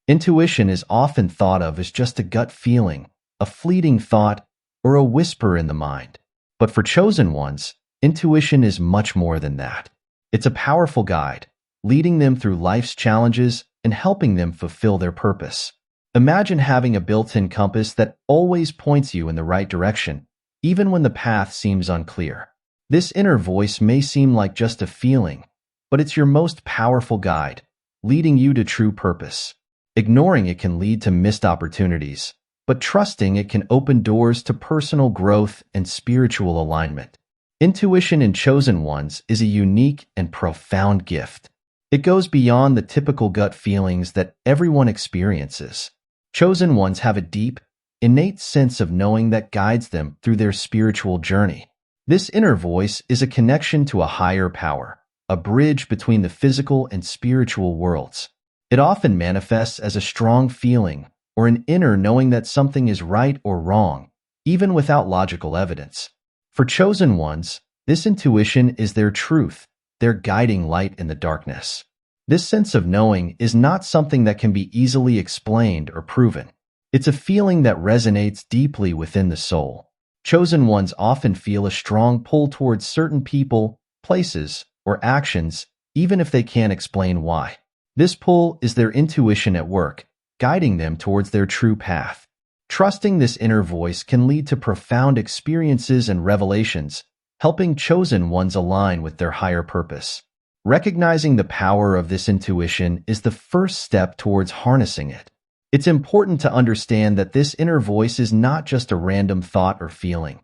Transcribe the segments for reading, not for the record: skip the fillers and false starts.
Intuition is often thought of as just a gut feeling, a fleeting thought, or a whisper in the mind. But for chosen ones, intuition is much more than that. It's a powerful guide, leading them through life's challenges and helping them fulfill their purpose. Imagine having a built-in compass that always points you in the right direction, even when the path seems unclear. This inner voice may seem like just a feeling, but it's your most powerful guide, leading you to true purpose. Ignoring it can lead to missed opportunities, but trusting it can open doors to personal growth and spiritual alignment. Intuition in chosen ones is a unique and profound gift. It goes beyond the typical gut feelings that everyone experiences. Chosen ones have a deep, innate sense of knowing that guides them through their spiritual journey. This inner voice is a connection to a higher power, a bridge between the physical and spiritual worlds. It often manifests as a strong feeling or an inner knowing that something is right or wrong, even without logical evidence. For chosen ones, this intuition is their truth, their guiding light in the darkness. This sense of knowing is not something that can be easily explained or proven. It's a feeling that resonates deeply within the soul. Chosen ones often feel a strong pull towards certain people, places, or actions, even if they can't explain why. This pull is their intuition at work, guiding them towards their true path. Trusting this inner voice can lead to profound experiences and revelations, helping chosen ones align with their higher purpose. Recognizing the power of this intuition is the first step towards harnessing it. It's important to understand that this inner voice is not just a random thought or feeling.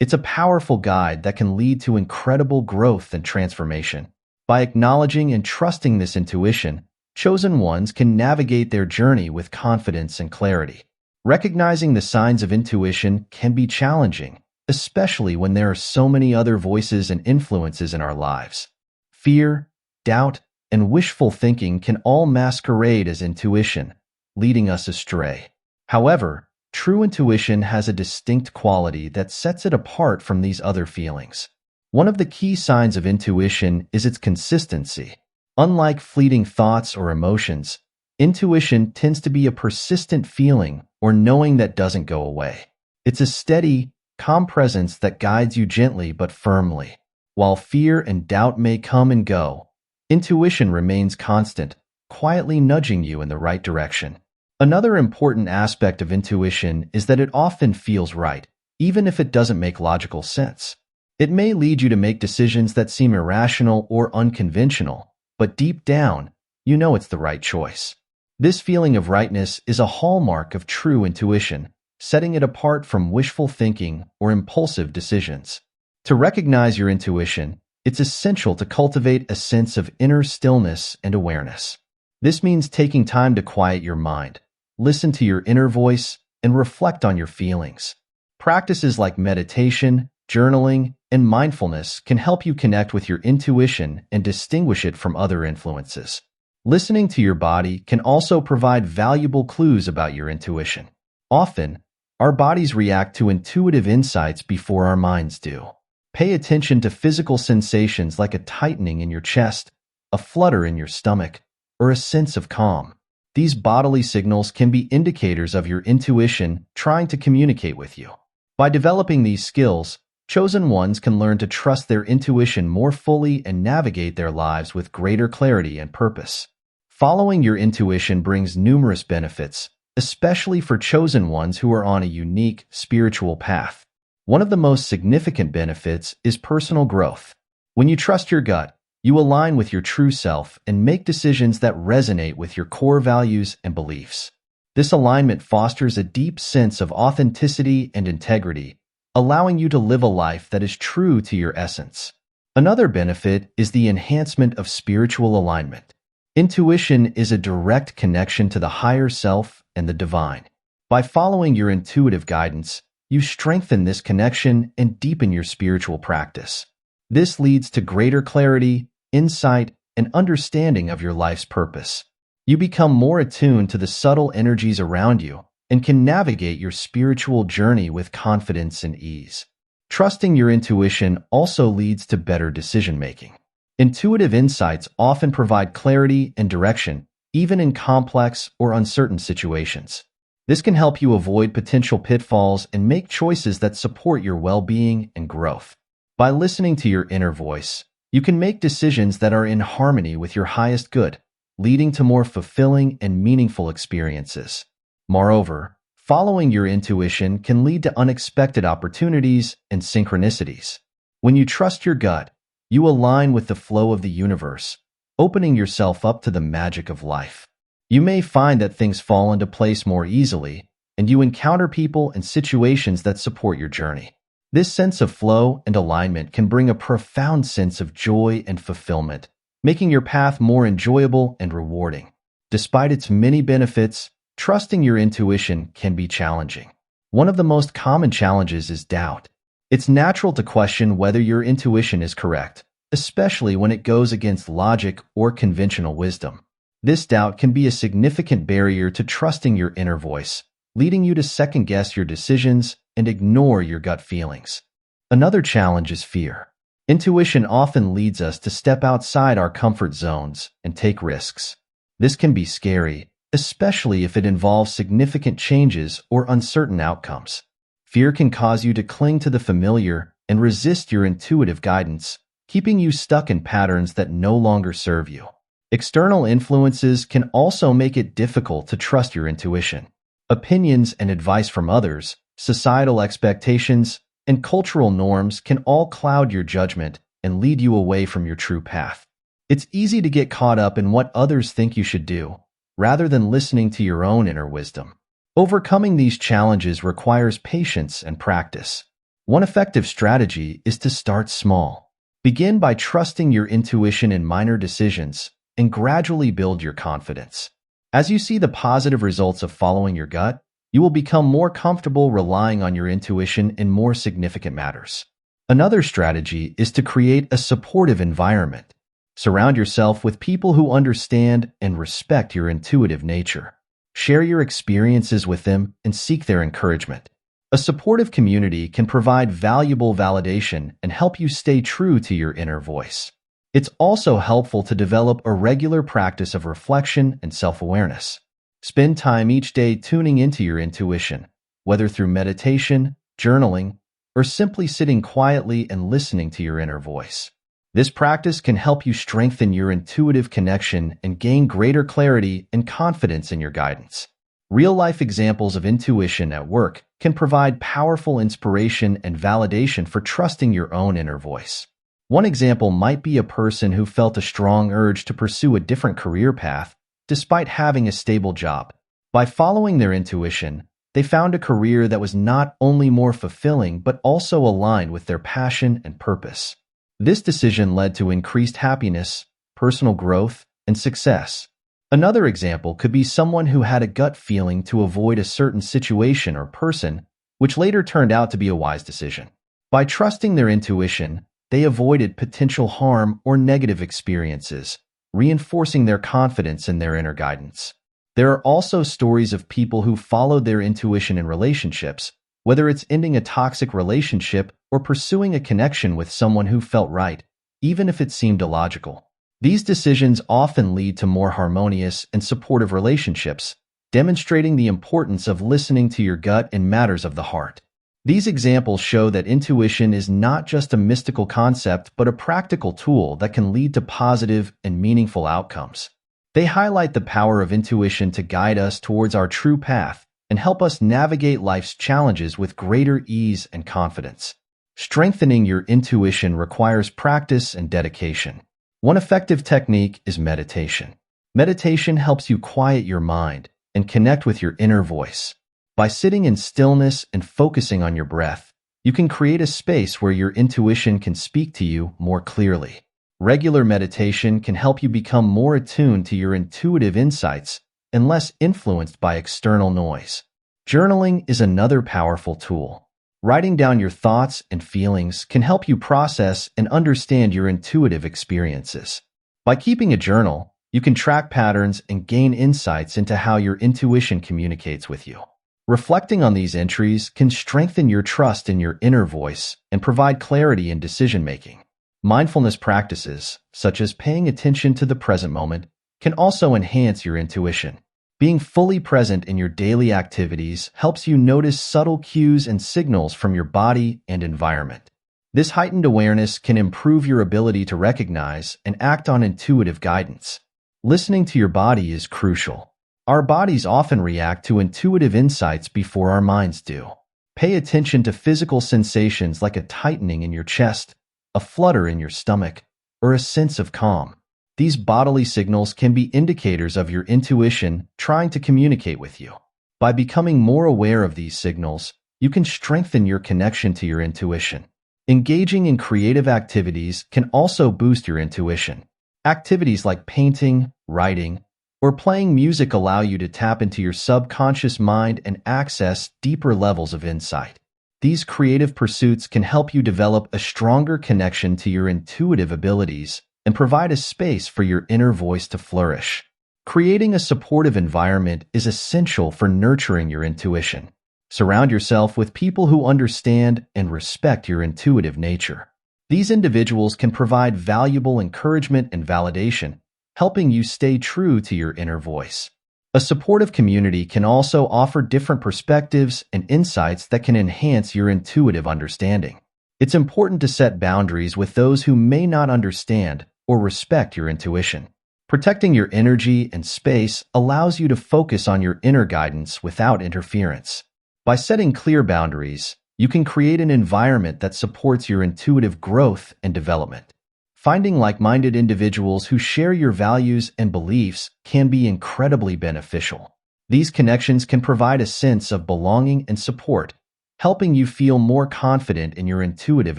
It's a powerful guide that can lead to incredible growth and transformation. By acknowledging and trusting this intuition, chosen ones can navigate their journey with confidence and clarity. Recognizing the signs of intuition can be challenging, especially when there are so many other voices and influences in our lives. Fear, doubt, and wishful thinking can all masquerade as intuition, leading us astray. However, true intuition has a distinct quality that sets it apart from these other feelings. One of the key signs of intuition is its consistency. Unlike fleeting thoughts or emotions, intuition tends to be a persistent feeling or knowing that doesn't go away. It's a steady, calm presence that guides you gently but firmly. While fear and doubt may come and go, intuition remains constant, quietly nudging you in the right direction. Another important aspect of intuition is that it often feels right, even if it doesn't make logical sense. It may lead you to make decisions that seem irrational or unconventional, but deep down, you know it's the right choice. This feeling of rightness is a hallmark of true intuition, setting it apart from wishful thinking or impulsive decisions. To recognize your intuition, it's essential to cultivate a sense of inner stillness and awareness. This means taking time to quiet your mind, listen to your inner voice, and reflect on your feelings. Practices like meditation, journaling, and mindfulness can help you connect with your intuition and distinguish it from other influences. Listening to your body can also provide valuable clues about your intuition. Often, our bodies react to intuitive insights before our minds do. Pay attention to physical sensations like a tightening in your chest, a flutter in your stomach, or a sense of calm. These bodily signals can be indicators of your intuition trying to communicate with you. By developing these skills, chosen ones can learn to trust their intuition more fully and navigate their lives with greater clarity and purpose. Following your intuition brings numerous benefits, especially for chosen ones who are on a unique spiritual path. One of the most significant benefits is personal growth. When you trust your gut, you align with your true self and make decisions that resonate with your core values and beliefs. This alignment fosters a deep sense of authenticity and integrity, allowing you to live a life that is true to your essence. Another benefit is the enhancement of spiritual alignment. Intuition is a direct connection to the higher self and the divine. By following your intuitive guidance, you strengthen this connection and deepen your spiritual practice. This leads to greater clarity, insight, and understanding of your life's purpose. You become more attuned to the subtle energies around you and can navigate your spiritual journey with confidence and ease. Trusting your intuition also leads to better decision-making. Intuitive insights often provide clarity and direction, even in complex or uncertain situations. This can help you avoid potential pitfalls and make choices that support your well-being and growth. By listening to your inner voice, you can make decisions that are in harmony with your highest good, leading to more fulfilling and meaningful experiences. Moreover, following your intuition can lead to unexpected opportunities and synchronicities. When you trust your gut, you align with the flow of the universe, opening yourself up to the magic of life. You may find that things fall into place more easily, and you encounter people and situations that support your journey. This sense of flow and alignment can bring a profound sense of joy and fulfillment, making your path more enjoyable and rewarding. Despite its many benefits, trusting your intuition can be challenging. One of the most common challenges is doubt. It's natural to question whether your intuition is correct, especially when it goes against logic or conventional wisdom. This doubt can be a significant barrier to trusting your inner voice, leading you to second-guess your decisions and ignore your gut feelings. Another challenge is fear. Intuition often leads us to step outside our comfort zones and take risks. This can be scary, especially if it involves significant changes or uncertain outcomes. Fear can cause you to cling to the familiar and resist your intuitive guidance, keeping you stuck in patterns that no longer serve you. External influences can also make it difficult to trust your intuition. Opinions and advice from others, societal expectations, and cultural norms can all cloud your judgment and lead you away from your true path. It's easy to get caught up in what others think you should do, rather than listening to your own inner wisdom. Overcoming these challenges requires patience and practice. One effective strategy is to start small. Begin by trusting your intuition in minor decisions and gradually build your confidence. As you see the positive results of following your gut, you will become more comfortable relying on your intuition in more significant matters. Another strategy is to create a supportive environment. Surround yourself with people who understand and respect your intuitive nature. Share your experiences with them and seek their encouragement. A supportive community can provide valuable validation and help you stay true to your inner voice. It's also helpful to develop a regular practice of reflection and self-awareness. Spend time each day tuning into your intuition, whether through meditation, journaling, or simply sitting quietly and listening to your inner voice. This practice can help you strengthen your intuitive connection and gain greater clarity and confidence in your guidance. Real-life examples of intuition at work can provide powerful inspiration and validation for trusting your own inner voice. One example might be a person who felt a strong urge to pursue a different career path despite having a stable job. By following their intuition, they found a career that was not only more fulfilling but also aligned with their passion and purpose. This decision led to increased happiness, personal growth, and success. Another example could be someone who had a gut feeling to avoid a certain situation or person, which later turned out to be a wise decision. By trusting their intuition, they avoided potential harm or negative experiences, reinforcing their confidence in their inner guidance. There are also stories of people who followed their intuition in relationships, whether it's ending a toxic relationship or pursuing a connection with someone who felt right, even if it seemed illogical. These decisions often lead to more harmonious and supportive relationships, demonstrating the importance of listening to your gut in matters of the heart. These examples show that intuition is not just a mystical concept but a practical tool that can lead to positive and meaningful outcomes. They highlight the power of intuition to guide us towards our true path and help us navigate life's challenges with greater ease and confidence. Strengthening your intuition requires practice and dedication. One effective technique is meditation. Meditation helps you quiet your mind and connect with your inner voice. By sitting in stillness and focusing on your breath, you can create a space where your intuition can speak to you more clearly. Regular meditation can help you become more attuned to your intuitive insights and less influenced by external noise. Journaling is another powerful tool. Writing down your thoughts and feelings can help you process and understand your intuitive experiences. By keeping a journal, you can track patterns and gain insights into how your intuition communicates with you. Reflecting on these entries can strengthen your trust in your inner voice and provide clarity in decision-making. Mindfulness practices, such as paying attention to the present moment, can also enhance your intuition. Being fully present in your daily activities helps you notice subtle cues and signals from your body and environment. This heightened awareness can improve your ability to recognize and act on intuitive guidance. Listening to your body is crucial. Our bodies often react to intuitive insights before our minds do. Pay attention to physical sensations like a tightening in your chest, a flutter in your stomach, or a sense of calm. These bodily signals can be indicators of your intuition trying to communicate with you. By becoming more aware of these signals, you can strengthen your connection to your intuition. Engaging in creative activities can also boost your intuition. Activities like painting, writing, or playing music allow you to tap into your subconscious mind and access deeper levels of insight. These creative pursuits can help you develop a stronger connection to your intuitive abilities and provide a space for your inner voice to flourish. Creating a supportive environment is essential for nurturing your intuition. Surround yourself with people who understand and respect your intuitive nature. These individuals can provide valuable encouragement and validation, helping you stay true to your inner voice. A supportive community can also offer different perspectives and insights that can enhance your intuitive understanding. It's important to set boundaries with those who may not understand or respect your intuition. Protecting your energy and space allows you to focus on your inner guidance without interference. By setting clear boundaries, you can create an environment that supports your intuitive growth and development. Finding like-minded individuals who share your values and beliefs can be incredibly beneficial. These connections can provide a sense of belonging and support, helping you feel more confident in your intuitive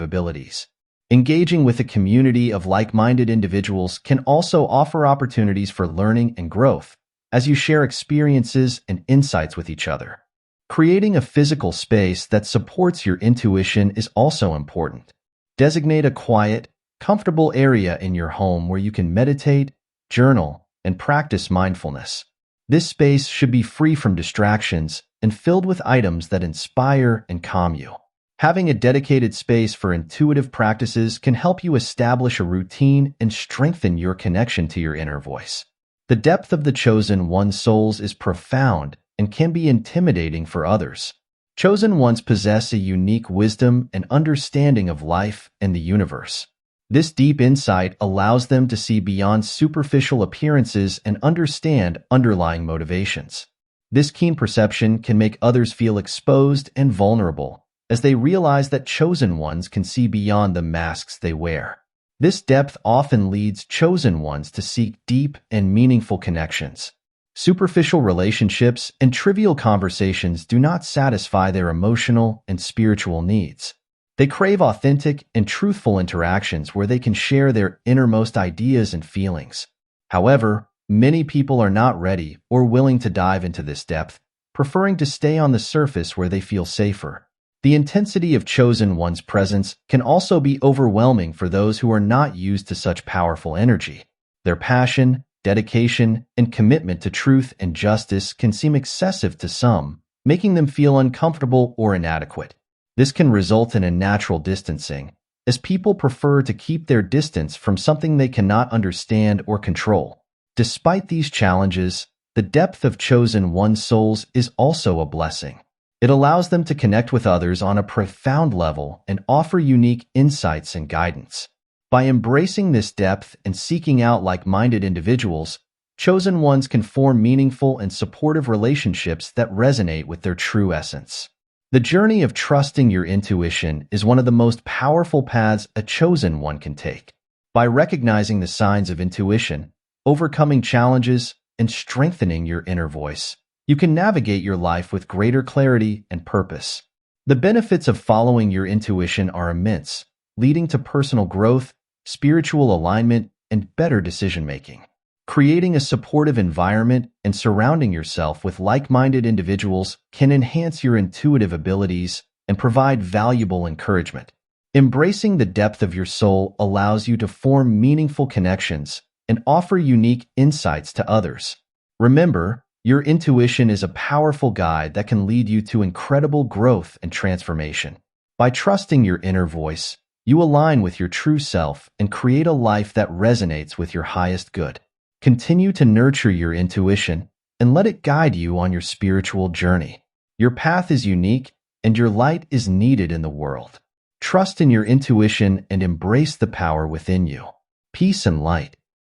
abilities. Engaging with a community of like-minded individuals can also offer opportunities for learning and growth as you share experiences and insights with each other. Creating a physical space that supports your intuition is also important. Designate a quiet, comfortable area in your home where you can meditate, journal, and practice mindfulness. This space should be free from distractions and filled with items that inspire and calm you. Having a dedicated space for intuitive practices can help you establish a routine and strengthen your connection to your inner voice. The depth of the chosen one's souls is profound and can be intimidating for others. Chosen ones possess a unique wisdom and understanding of life and the universe. This deep insight allows them to see beyond superficial appearances and understand underlying motivations. This keen perception can make others feel exposed and vulnerable, as they realize that chosen ones can see beyond the masks they wear. This depth often leads chosen ones to seek deep and meaningful connections. Superficial relationships and trivial conversations do not satisfy their emotional and spiritual needs. They crave authentic and truthful interactions where they can share their innermost ideas and feelings. However, many people are not ready or willing to dive into this depth, preferring to stay on the surface where they feel safer. The intensity of chosen one's presence can also be overwhelming for those who are not used to such powerful energy. Their passion, dedication, and commitment to truth and justice can seem excessive to some, making them feel uncomfortable or inadequate. This can result in a natural distancing, as people prefer to keep their distance from something they cannot understand or control. Despite these challenges, the depth of chosen one's souls is also a blessing. It allows them to connect with others on a profound level and offer unique insights and guidance. By embracing this depth and seeking out like-minded individuals, chosen ones can form meaningful and supportive relationships that resonate with their true essence. The journey of trusting your intuition is one of the most powerful paths a chosen one can take. By recognizing the signs of intuition, overcoming challenges, and strengthening your inner voice, you can navigate your life with greater clarity and purpose. The benefits of following your intuition are immense, leading to personal growth, spiritual alignment, and better decision-making. Creating a supportive environment and surrounding yourself with like-minded individuals can enhance your intuitive abilities and provide valuable encouragement. Embracing the depth of your soul allows you to form meaningful connections and offer unique insights to others. Remember, your intuition is a powerful guide that can lead you to incredible growth and transformation. By trusting your inner voice, you align with your true self and create a life that resonates with your highest good. Continue to nurture your intuition and let it guide you on your spiritual journey. Your path is unique and your light is needed in the world. Trust in your intuition and embrace the power within you. Peace and light.